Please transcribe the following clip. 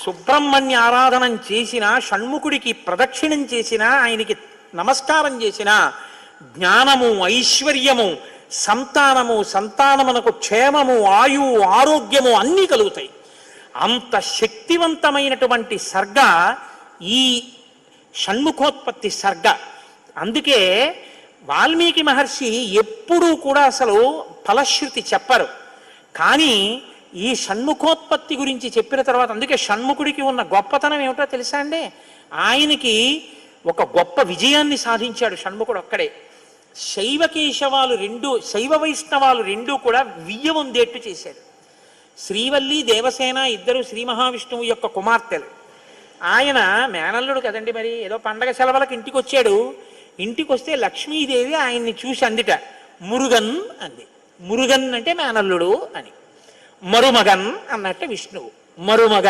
సుబ్రహ్మణ్య ఆరాధనం చేసినా, షణ్ముఖుడికి ప్రదక్షిణం చేసినా, ఆయనకి నమస్కారం చేసినా జ్ఞానము, ఐశ్వర్యము, సంతానమునకు క్షేమము, ఆయువు, ఆరోగ్యము అన్నీ కలుగుతాయి. అంత శక్తివంతమైనటువంటి సర్గ ఈ షణ్ముఖోత్పత్తి సర్గ. అందుకే వాల్మీకి మహర్షి ఎప్పుడూ కూడా అసలు ఫలశ్రుతి చెప్పరు. కానీ ఈ షణ్ముఖోత్పత్తి గురించి చెప్పిన తర్వాత, అందుకే షణ్ముఖుడికి ఉన్న గొప్పతనం ఏమిటో తెలుసా అండి? ఆయనకి ఒక గొప్ప విజయాన్ని సాధించాడు షణ్ముఖుడు ఒక్కడే. శైవ వైష్ణవాలు రెండూ కూడా వియ్యవందేట్టు చేశాడు. శ్రీవల్లి, దేవసేన ఇద్దరు శ్రీ మహావిష్ణువు యొక్క కుమార్తెలు. ఆయన మేనల్లుడు కదండి, మరి ఏదో పండగ సెలవులకు ఇంటికి వచ్చాడు. ఇంటికి వస్తే లక్ష్మీదేవి ఆయన్ని చూసి అందిట, మురుగన్ అంది. మురుగన్ అంటే మేనల్లుడు అని. మరుమగన్ అన్నట్టు విష్ణువు, మరుమగన్.